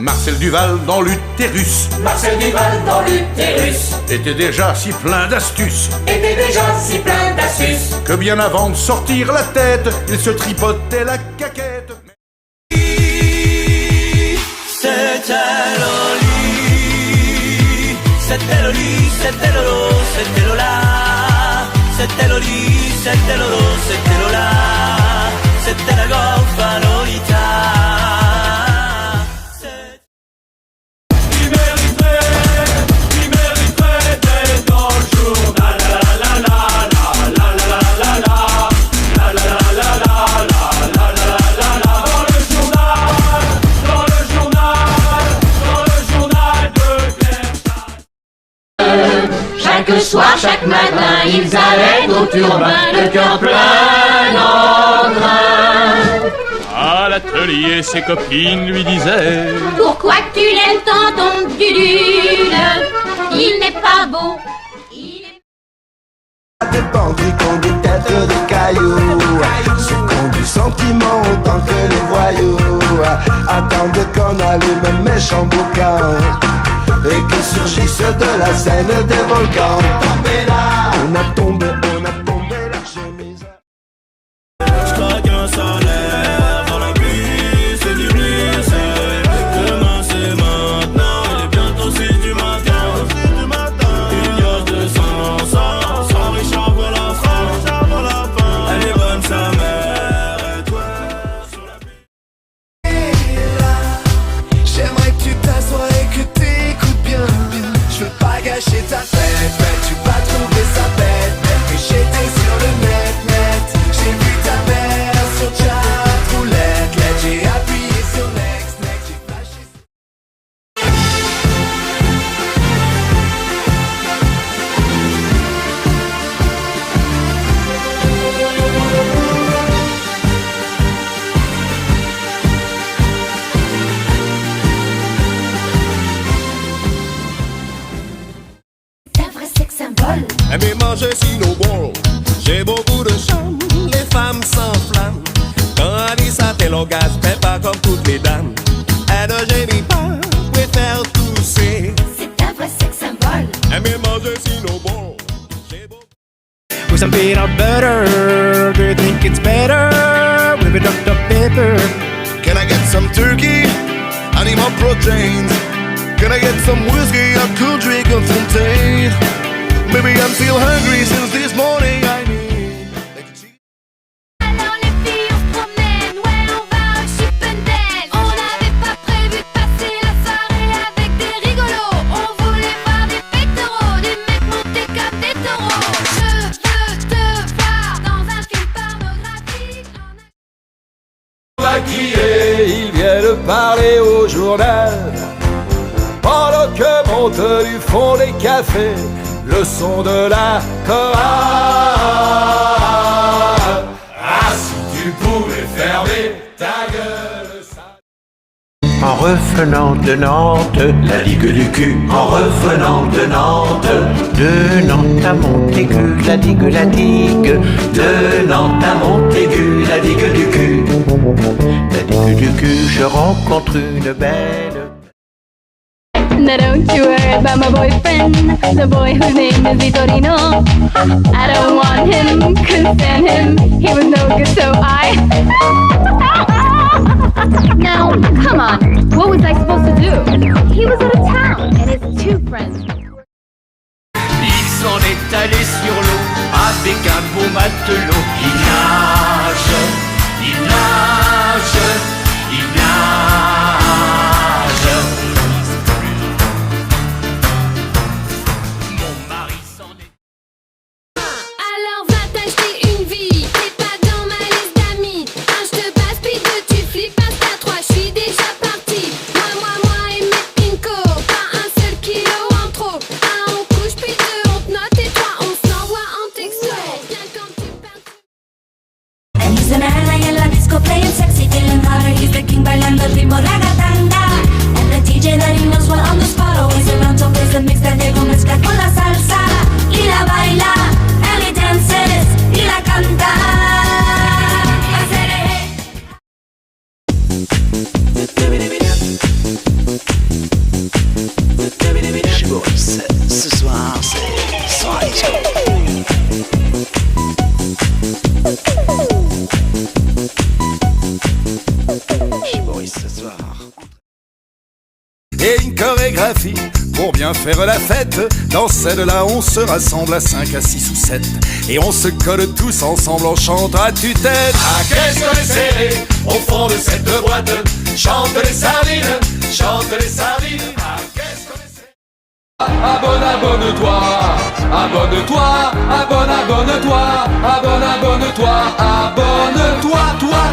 Marcel Duval dans l'utérus. Marcel Duval dans l'utérus Était déjà si plein d'astuces. était déjà si plein d'astuces. Que bien avant de sortir la tête, il se tripotait la caquette. C'était Loli, c'était Loli, c'était Lolo, c'était Lola. C'était Loli, c'était Lolo, c'était Lola. C'était la golfa Lolita. Il mériterait d'être dans le journal. La la la la la la la la la la la la la la la la la la. Dans le journal de Claire. Chaque soir, chaque matin, ils allaient au turbin, le cœur plein d'entrain. À l'atelier, ses copines lui disaient: Pourquoi tu l'aimes tant, ton dudule? Il n'est pas beau, il est... Des bandits qui ont des têtes de cailloux, ceux qui ont du sentiment autant que les voyous, attendent qu'on allume un méchant boucan et que surgissent de la scène des volcans. On a tombé la chemise. J'claque un salaire dans la pluie, c'est du blisse. Demain c'est maintenant, il est bientôt 6 du matin. Une gage de 100 Richard pour la fin. Elle est bonne sa mère, et toi sur la piste. J'aimerais que tu t'assoies et que t'écoutes bien. Je veux pas gâcher ta fête, mais tu vas trouver ça bête. Que j'étais sur le net. J'ai vu ta mère sur chat roulette. J'ai appuyé sur next, j'ai flashé. C'est un vrai sex symbole. Aimer manger Cinnabon, j'ai beaucoup de charme, les femmes s'enflamment. Quand Anissa fait l'orgasme, mais pas comme toutes les dames. Elle ne gémit pas, préfère tousser. C'est un vrai sex symbole. Aimer manger Cinnabon, j'ai beaucoup... With some peanut butter, do you think it's better with a Dr. Pepper? Can I get some turkey? I need more protein. Can I get some whiskey? I could drink a fontaine. Maybe I'm still hungry since this morning I need like a cheese. Alors les filles, on se promène, ouais, on va au Chippendale. On n'avait pas prévu de passer la soirée avec des rigolos. On voulait voir des pectoraux, des mecs montés comme des taureaux. Je veux te voir dans un film pornographique. Maquillés, ils viennent parler au journal. Pendant que monte du fond des cafés le son de la chorale. Ah, si tu pouvais fermer ta gueule, ça... En revenant de Nantes, la digue du cul. En revenant de Nantes à Montaigu, la digue, la digue. De Nantes à Montaigu, la digue du cul. La digue du cul, je rencontre une belle. Now don't you worry about my boyfriend, the boy whose name is Vitorino. I don't want him, couldn't stand him, he was no good, so I... Now, come on, what was I supposed to do? He was out of town, and his two friends... Il s'en est allé sur l'eau avec un beau matelot. Il nage, il nage, il nage. Mon mari s'en est... Alors va t'acheter une vie, t'es pas dans ma liste d'amis. Un je te passe, puis deux tu flippes, passe à trois, je suis déjà parti. Moi et mes pinko, pas un seul kilo en trop. Un on couche, puis deux on te note, et trois on s'envoie en texto. Bien quand tu perds. And he's an ally in la disco playing sexy, feeling harder. He's the king bailando el ritmo ragatanga. And the DJ that he knows well on the spot, always around to plays the mix that they gon' mezclar con la salsa. Y la baila, and he dances, y la canta. Hacer Ce soir, c'est soirée disco. Je suis Boris ce soir. Et une chorégraphie pour bien faire la fête. Dans celle-là on se rassemble à 5, à 6 ou 7 et on se colle tous ensemble en chantant à tue-tête. Ah, qu'est-ce qu'on est serré au fond de cette boîte. Chante les sardines, chante les sardines. Ah, qu'est-ce qu'on est serré. Abonne-toi, abonne-toi, abonne-toi, abonne-toi, abonne-toi, toi.